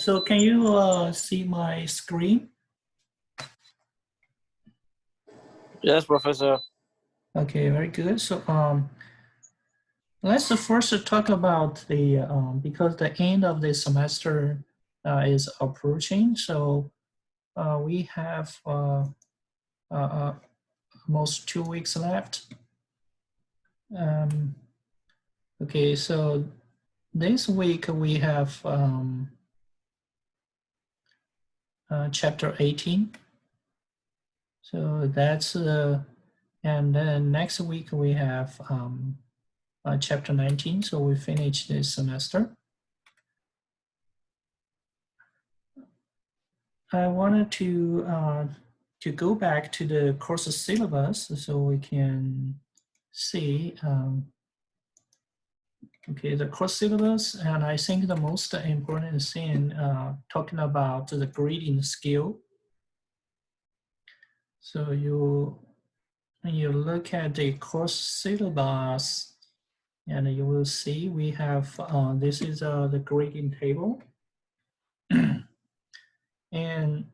So can you see my screen? Yes, Professor. Okay, very good. So let's first talk about the, because the end of the semester is approaching. So we have almost 2 weeks left. Okay, so this week we have chapter 18. So that's, and then next week we have chapter 19. So we finish this semester. I wanted to go back to the course syllabus so we can see, okay, the course syllabus, and I think the most important thing talking about the grading skill. So when you look at the course syllabus, and you will see we have, this is the grading table. And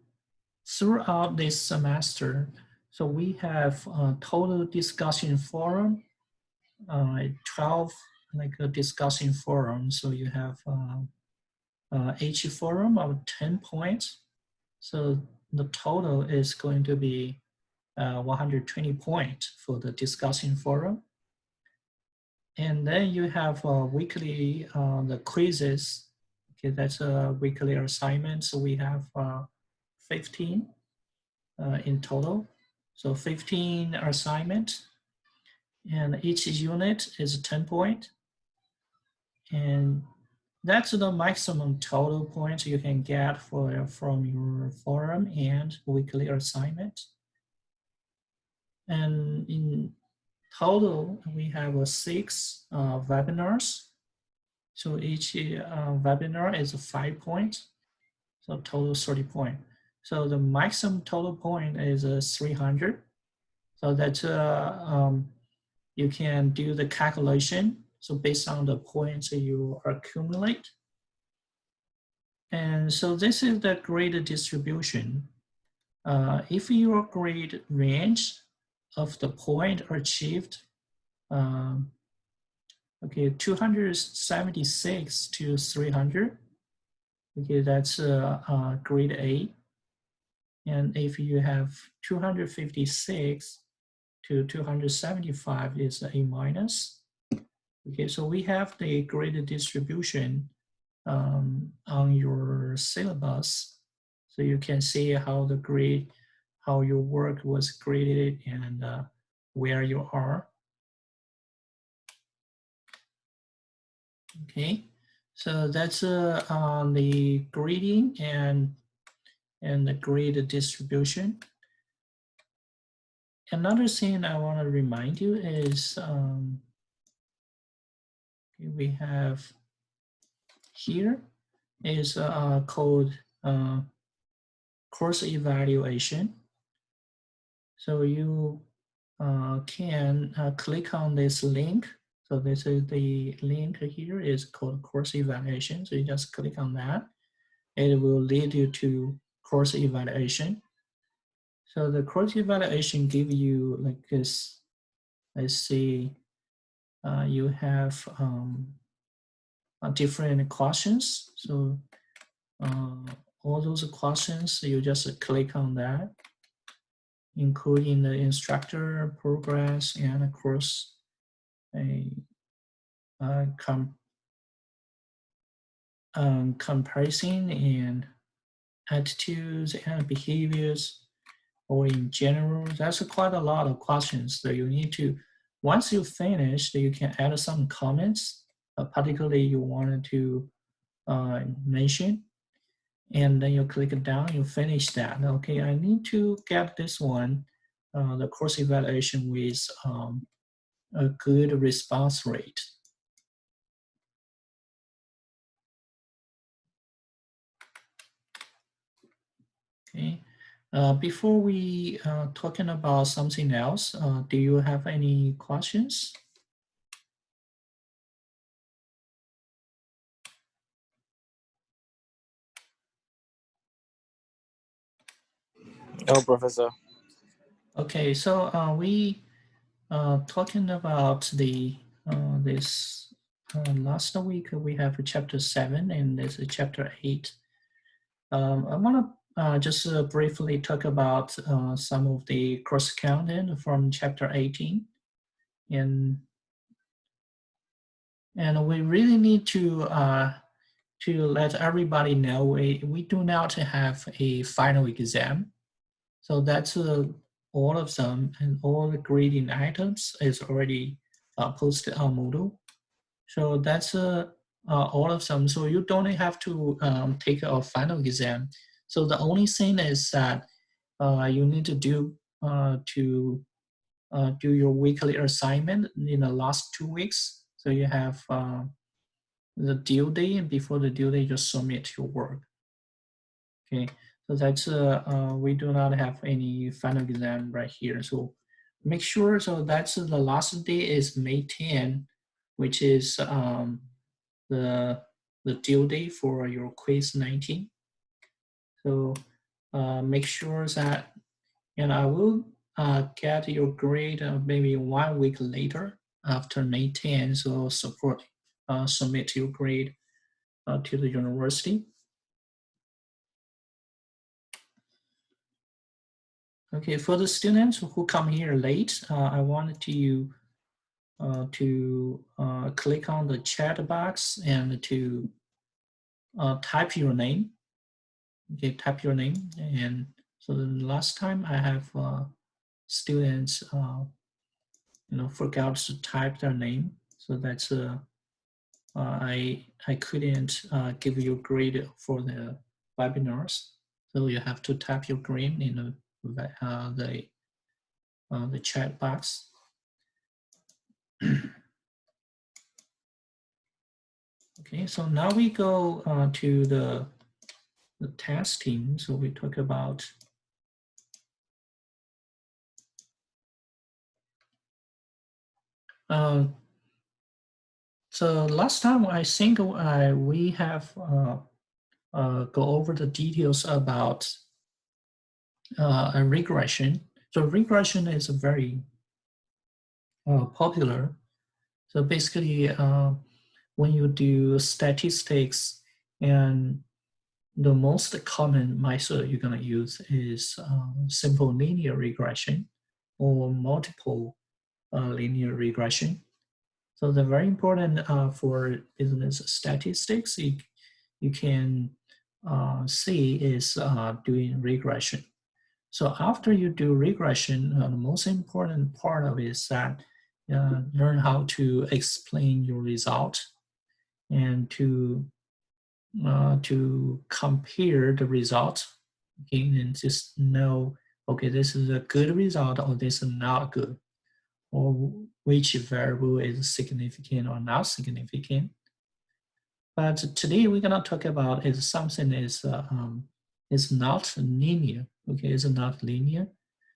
throughout this semester, so we have a total discussion forum, 12 like a discussion forum. So you have each forum of 10 points. So the total is going to be 120 points for the discussion forum. And then you have weekly the quizzes. Okay, that's a weekly assignment. So we have 15 in total. So 15 assignments, and each unit is 10 points. And that's the maximum total points you can get from your forum and weekly assignment. And in total, we have 6 webinars. So each webinar is 5 points. So total 30 points. So the maximum total point is 300. So that's you can do the calculation. So based on the points you accumulate. And so this is the grade distribution. If your grade range of the point achieved, okay, 276 to 300, okay, that's grade A. And if you have 256 to 275 is A minus. Okay, so we have the grade distribution on your syllabus. So you can see how the grade, how your work was graded and where you are. Okay, so that's on the grading and the grade distribution. Another thing I want to remind you is we have here is called course evaluation. So you can click on this link. So this is the link here is called course evaluation. So you just click on that. It will lead you to course evaluation. So the course evaluation give you like this, let's see, you have different questions. So all those questions, you just click on that, including the instructor, progress, and of course, comparison and attitudes and behaviors, or in general. That's quite a lot of questions that you need to, once you finish, you can add some comments, particularly you wanted to mention, and then you click it down, you finish that. Okay, I need to get this one, the course evaluation with a good response rate. Okay, before we talking about something else, do you have any questions? No, Professor. Okay, so we talking about the this last week we have chapter 7 and this is chapter 8. I want to just briefly talk about some of the cross counting from chapter 18, and we really need to let everybody know we do not have a final exam. So that's all of them, and all the grading items is already posted on Moodle. So that's all of them. So you don't have to take a final exam. So the only thing is that you need to do do your weekly assignment in the last 2 weeks. So you have the due date, and before the due date, just submit your work. Okay, so that's we do not have any final exam right here. So make sure, so that's the last day is May 10, which is the due date for your quiz 19. So make sure that, and I will get your grade maybe 1 week later after May 10. So submit your grade to the university. Okay, for the students who come here late, I wanted to click on the chat box and to type your name. Okay, type your name. And so the last time I have students, forgot to type their name. So that's I couldn't give you a grade for the webinars. So you have to type your name in the chat box. Okay, so now we go to the testing. So we talk about so last time I think we have go over the details about a regression. So regression is a very popular. So basically, when you do statistics, and the most common method you're going to use is simple linear regression or multiple linear regression. So they're very important for business statistics. You can see is doing regression. So after you do regression, the most important part of it is that learn how to explain your result and to compare the result. Okay, and just know, okay, this is a good result or this is not good, or which variable is significant or not significant. But today we're gonna talk about is something is not linear. Okay, it's not linear.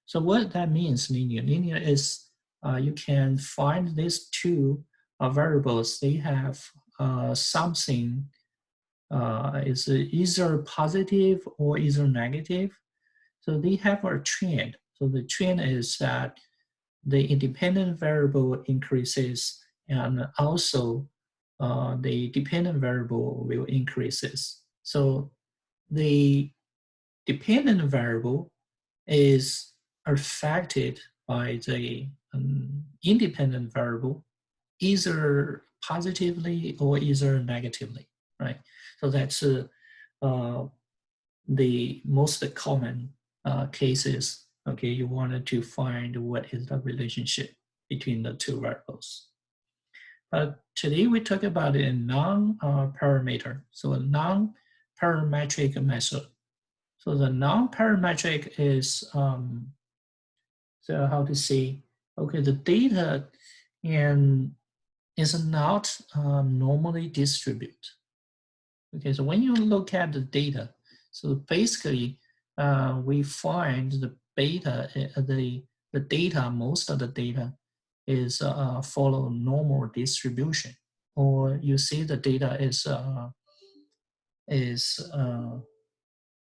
So what that means, linear? Linear is you can find these two variables. They have something is either positive or either negative. So they have a trend. So the trend is that the independent variable increases, and also the dependent variable will increases. So the dependent variable is affected by the independent variable either positively or either negatively, right? So that's the most common cases. Okay, you wanted to find what is the relationship between the two variables. But today we talk about a non-parameter, so a non-parametric method. So the non-parametric is, so how to say, okay, the data and is not normally distributed. Okay, so when you look at the data, so basically we find the beta, the data, most of the data is follow normal distribution, or you see the data is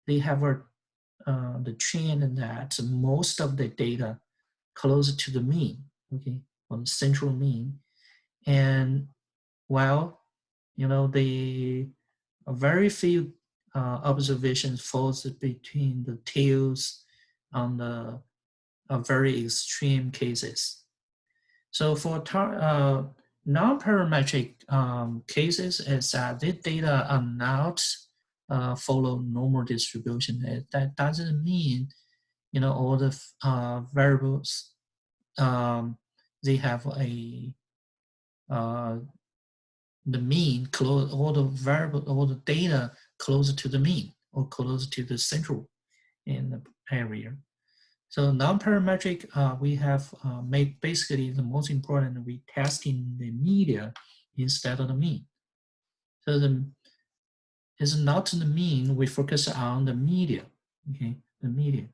they have a the trend that most of the data close to the mean, okay, or the central mean. And while, the very few observations falls between the tails on the very extreme cases. So for non-parametric cases, is that the data are not follow normal distribution. That doesn't mean all the variables they have the mean close, all the variable, all the data closer to the mean or closer to the central in the area. So non-parametric, we have made basically the most important, we testing the media instead of the mean. So it's not the mean, we focus on the media, okay, the media.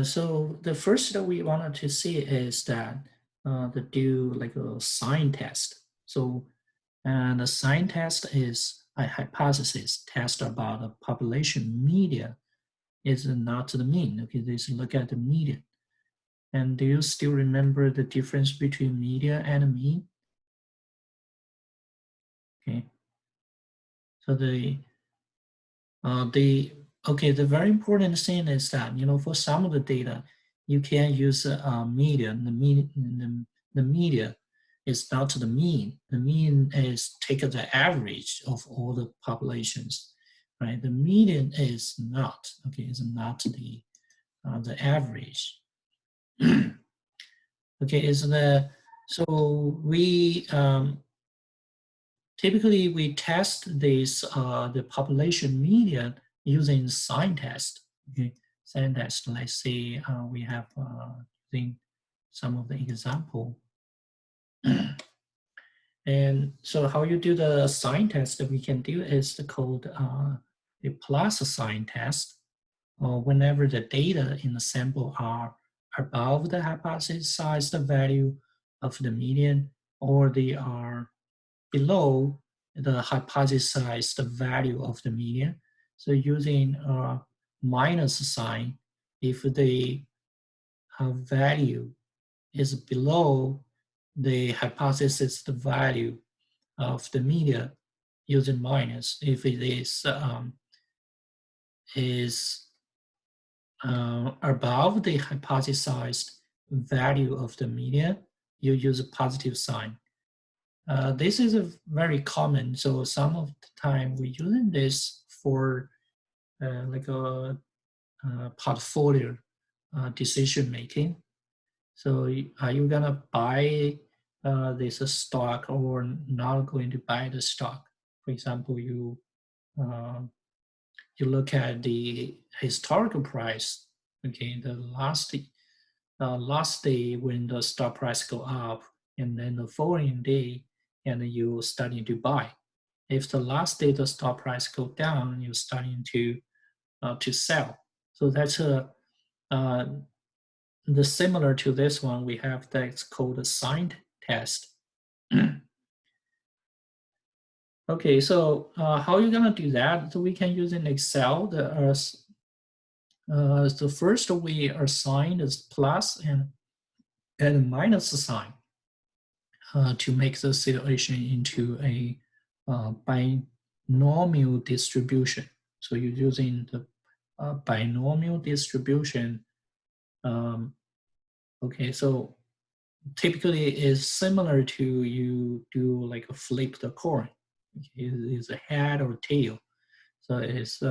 So the first that we wanted to see is that to do like a sign test. So and the sign test is a hypothesis test about the population media is not the mean. Okay, let's look at the median. And do you still remember the difference between media and mean? Okay, so the very important thing is that for some of the data, you can use median. The media is not the mean. The mean is take the average of all the populations, right? The median is not Is not the average. Okay, so we typically we test this the population median using sign test. Okay, sign test. Let's say we have using some of the example. And so how you do the sign test that we can do is called the plus sign test. Or whenever the data in the sample are above the hypothesized value of the median, or they are below the hypothesized value of the median. So using a minus sign, if the value is below the hypothesis value of the median, using minus. If it is above the hypothesized value of the median, you use a positive sign. This is very common. So some of the time we using this for like a portfolio decision making. So are you gonna buy this stock or not going to buy the stock? For example, you look at the historical price. Okay, the last day when the stock price go up, and then the following day, and you starting to buy. If the last day the stock price go down, you're starting to sell. So that's the similar to this one. We have that's called a sign test. Okay, so how are you gonna do that? So we can use in Excel the first we assign is plus and minus sign to make the situation into a binomial distribution. So you're using the binomial distribution. Okay, so typically is similar to you do like a flip the coin. Okay, it's a head or tail. So it's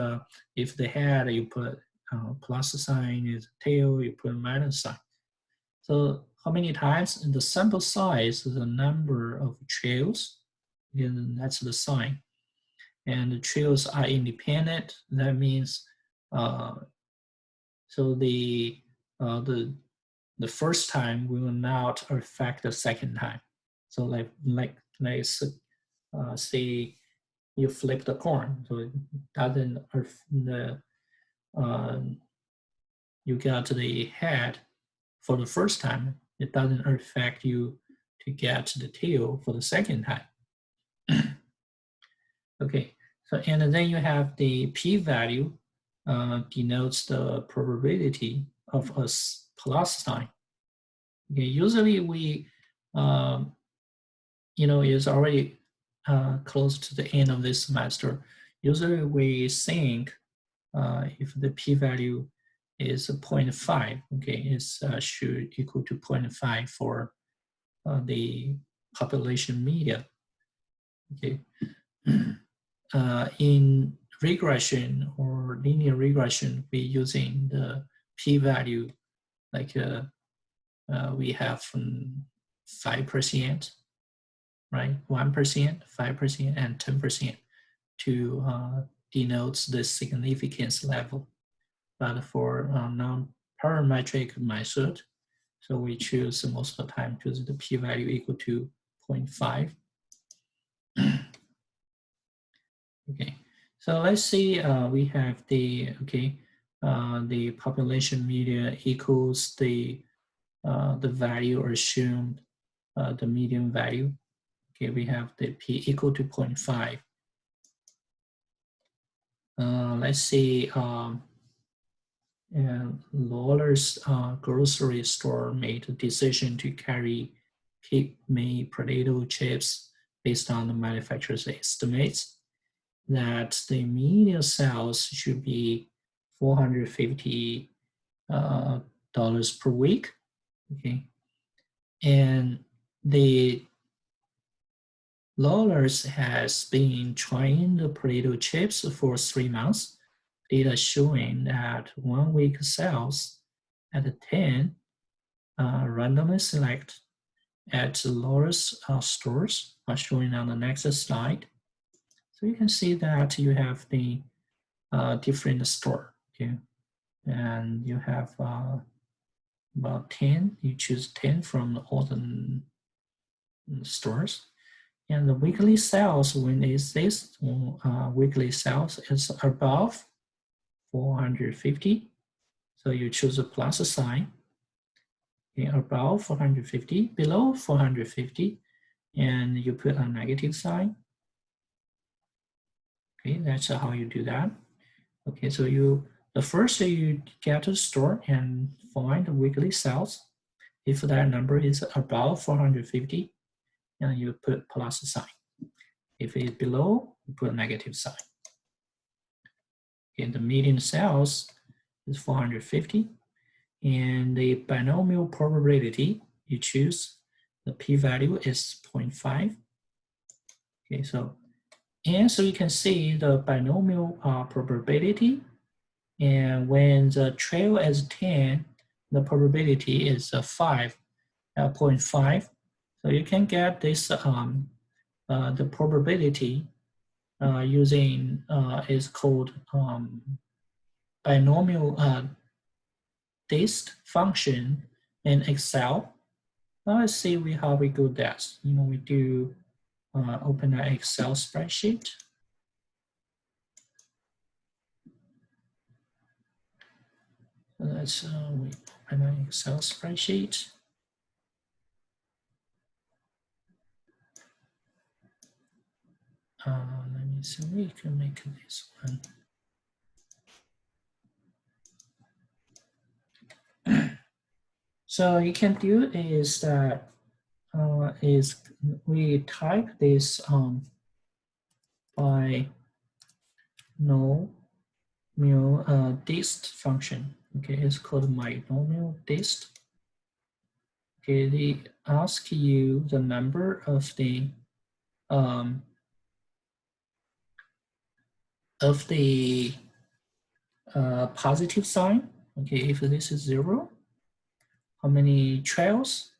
if the head you put plus sign, is tail you put minus sign. So how many times? And the sample size is the number of trails, and that's the sign. And the trails are independent. That means so the first time will not affect the second time. So like say you flip the coin, so it doesn't you got the head for the first time, it doesn't affect you to get the tail for the second time. Okay, So, and then you have the p-value denotes the probability of a plus sign. Okay, usually we, it's already close to the end of this semester. Usually we think if the p-value is 0.5, okay, it should equal to 0.5 for the population median. Okay. In regression or linear regression, we're using the p-value like we have 5%, right? 1%, 5%, and 10% to denote the significance level. But for non-parametric method, so we choose most of the time choose the p-value equal to 0.5. Okay, so let's see. We have the the population median equals the value assumed, the median value. Okay, we have the p equal to 0.5. Let's see. Lawler's grocery store made a decision to keep made potato chips based on the manufacturer's estimates that the median sales should be $450 per week. Okay, and the Lawler's has been trying the potato chips for 3 months. Data showing that 1 week sales at 10 randomly select at Lawler's stores are showing on the next slide. So you can see that you have the different store, okay, and you have about 10. You choose 10 from all the stores, and the weekly sales, when is this weekly sales is above 450, so you choose a plus sign. Okay, above 450, below 450, and you put a negative sign. Okay, that's how you do that. Okay, so the first you get to the store and find the weekly sales. If that number is above 450, and you put plus sign. If it's below, you put a negative sign. Okay, the median sales is 450, and the binomial probability you choose, the p-value is 0.5. Okay, so you can see the binomial probability, and when the trail is 10, the probability is 0.5. So you can get this the probability using is called binomial dist function in Excel. Now let's see how we do that. We do open an Excel spreadsheet. Let's we open an Excel spreadsheet. Let me see, we can make this one. So you can do is that we type this by binomial dist function. Okay, it's called binomial dist. Okay, they ask you the number of the positive sign. Okay, if this is 0, how many trails?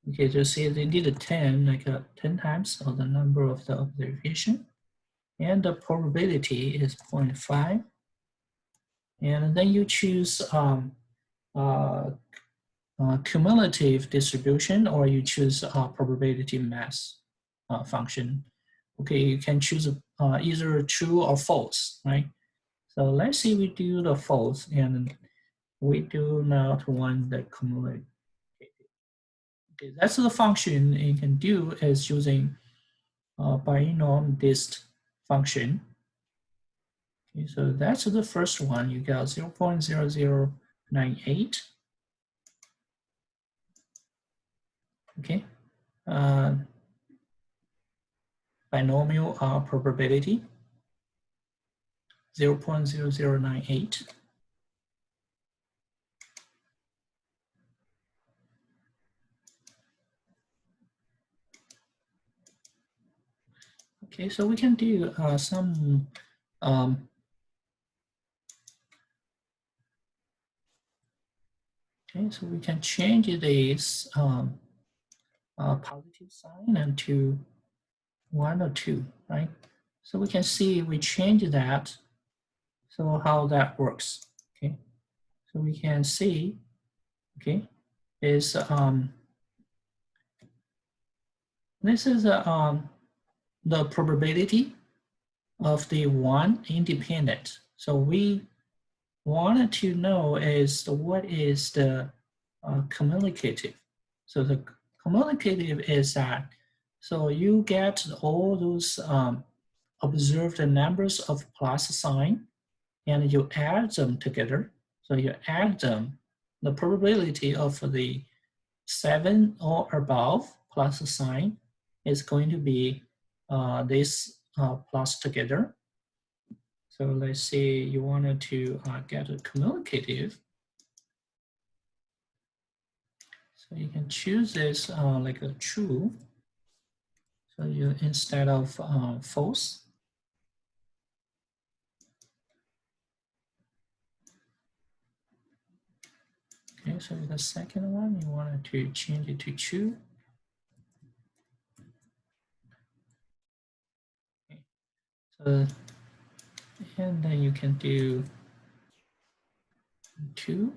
Okay, just see they did 10, like 10 times of the number of the observation, and the probability is 0.5. And then you choose cumulative distribution, or you choose probability mass function. Okay, you can choose either true or false, right? So let's say we do the false, and we do not want the cumulative. Okay, that's the function you can do is using binomial dist function. Okay, so that's the first one. You got 0.0098. Okay. Binomial probability 0.0098. Okay, so we can do some okay, so we can change this positive sign into 1 or 2, right? So we can see we change that. So how that works, okay? So we can see, okay, is this is the probability of the one independent. So we wanted to know is what is the cumulative. So the cumulative is that, so you get all those observed numbers of plus sign and you add them together. So you add them, the probability of the 7 or above plus sign is going to be this plus together. So let's say you wanted to get a cumulative. So you can choose this like a true. So you instead of false. Okay, so the second one, you wanted to change it to true. Okay. So, and then you can do 2.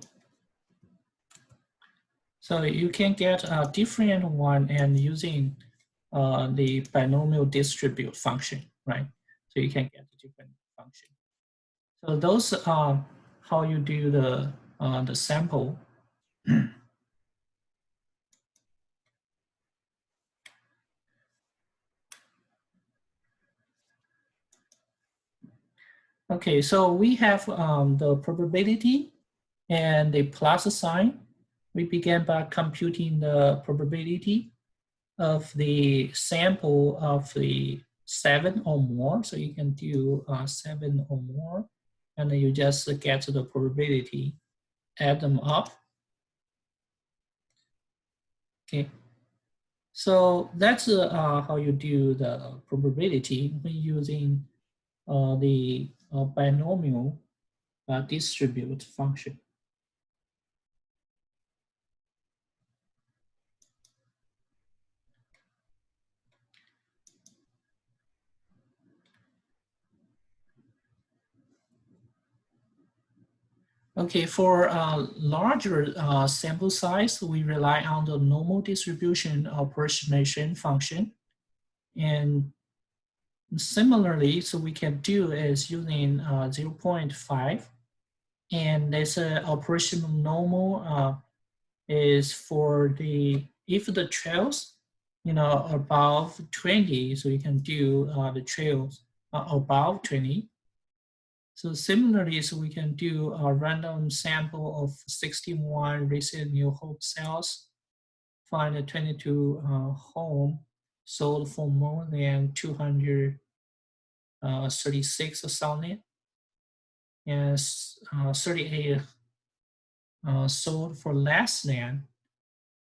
So you can get a different one and using the binomial distribute function, right? So you can get a different function. So those are how you do the sample. Okay, so we have the probability and the plus sign. We began by computing the probability of the sample of the 7 or more. So you can do 7 or more, and then you just get the probability, add them up. Okay. So that's how you do the probability when using the binomial distribute function. Okay, for larger sample size, we rely on the normal distribution approximation function. And similarly, so we can do is using 0.5. And this approximate normal is for the, if the trails, above 20, so you can do the trails above 20. So similarly, so we can do a random sample of 61 recent new home sales, find a 22 home sold for more than 236,000, and 38 sold for less than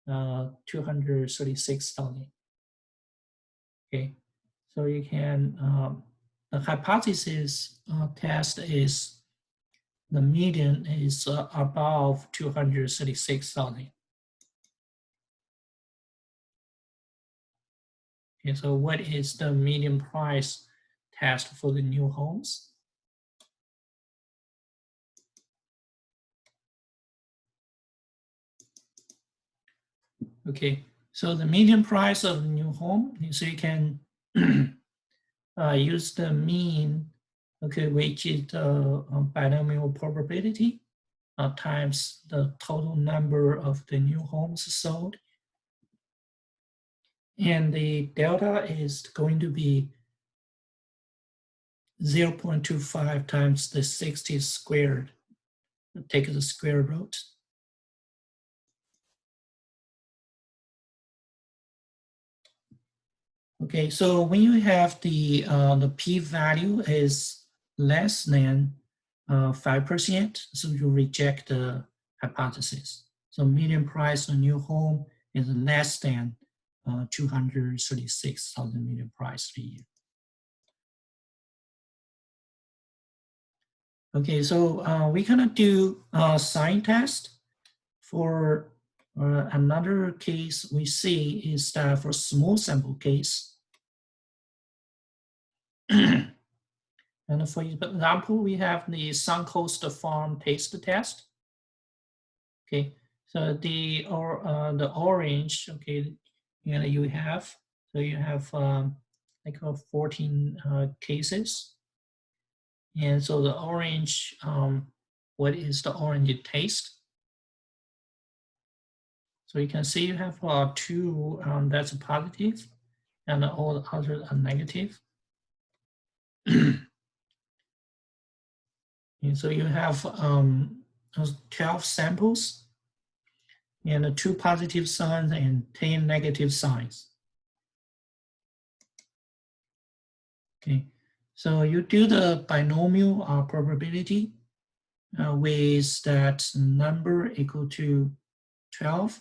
236,000. Okay, so you can, the hypothesis test is the median is above 236,000. Okay, so what is the median price test for the new homes? Okay, so the median price of the new home, so you can use the mean, okay, which is the binomial probability times the total number of the new homes sold. And the delta is going to be 0.25 times the 60 squared. Take the square root. Okay, so when you have the p-value is less than 5%, so you reject the hypothesis. So median price on new home is less than 236,000 median price per year. Okay, so we gonna do a sign test for another case we see is that for small sample case. And for example, we have the Suncoast Farm taste test. Okay, so the orange, okay, you have like 14 cases, and so the orange, what is the orange taste? So you can see you have 2 that's positive, and all the others are negative. And so you have 12 samples and 2 positive signs and 10 negative signs. Okay, so you do the binomial probability with that number equal to 12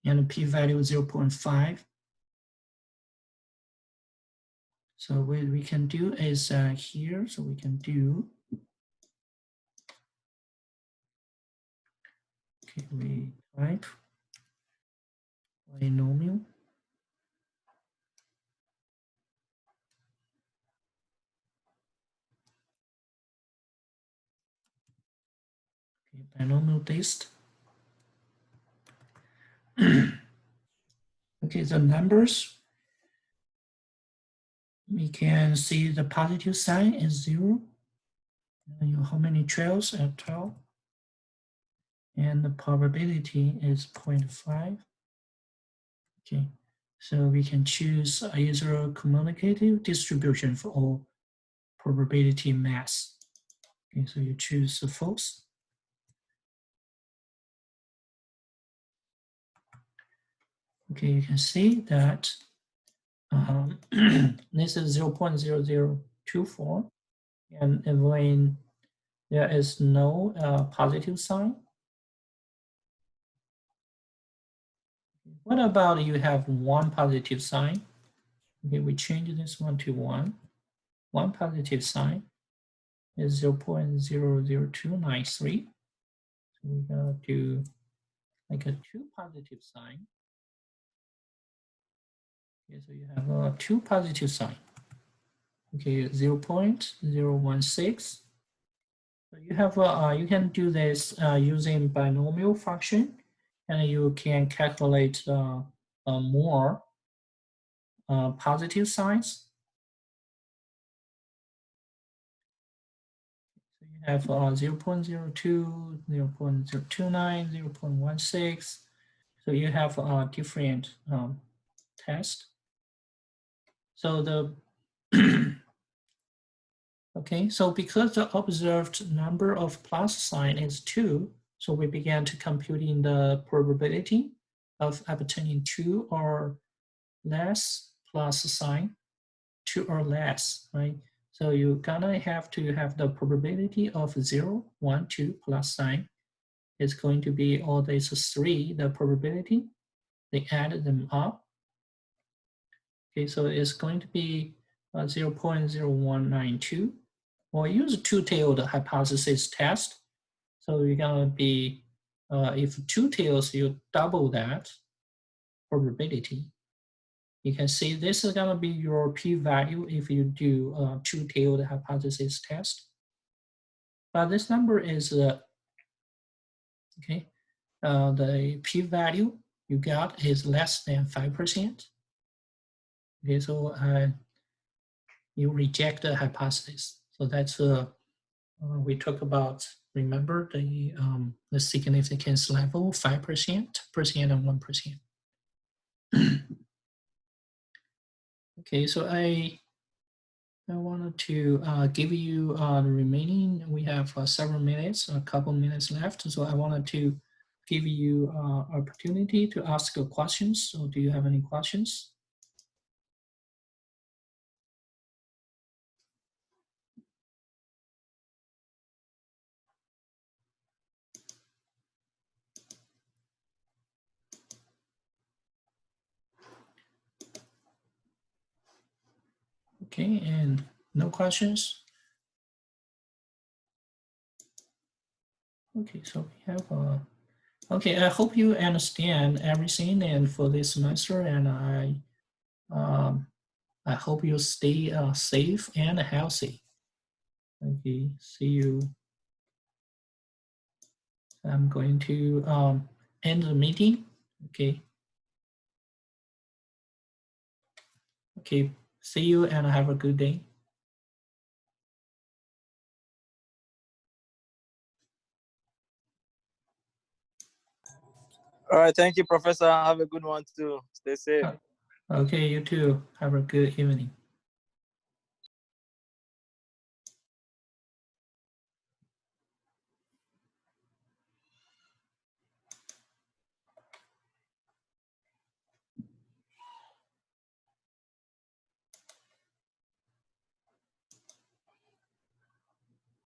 and p-value 0.5. So what we can do is here, so we can do, okay, we type binomial. Okay, binomial test. Okay, the numbers, we can see the positive sign is 0. And how many trails at 12? And the probability is 0.5. Okay, so we can choose either a cumulative distribution for all probability mass. Okay, so you choose the false. Okay, you can see that this is 0.0024, and when there is no positive sign. What about you have 1 positive sign? Okay, we change this one to 1. 1 positive sign is 0.00293. So we're gonna do like a 2 positive sign. Okay, so you have a 2 positive sign. Okay, 0.016. So you have you can do this using binomial function, and you can calculate more positive signs. So you have 0.02, 0.029, 0.16. So you have different tests. So the okay, so because the observed number of plus sign is 2, so we began to computing the probability of obtaining 2 or less plus sign, 2 or less, right? So you're gonna have to have the probability of 0, 1, 2 plus sign. It's going to be all these 3, the probability. They add them up. Okay, so it's going to be 0.0192. Or use a two-tailed hypothesis test. So you're gonna be, if 2 tails, you double that probability. You can see this is gonna be your p-value if you do a 2-tailed hypothesis test. But this number is, okay, the p-value you got is less than 5%. Okay, so you reject the hypothesis. So that's we talk about, remember the significance level, 5%, and 1%. Okay, so I I wanted to give you the remaining, we have several minutes, a couple minutes left. So I wanted to give you opportunity to ask questions. So do you have any questions? Okay, and no questions? Okay, so we have okay, I hope you understand everything and for this semester, and I hope you stay safe and healthy. Okay, see you. I'm going to end the meeting. Okay. Okay, see you and have a good day. All right. Thank you, Professor. Have a good one too. Stay safe. Okay, you too. Have a good evening.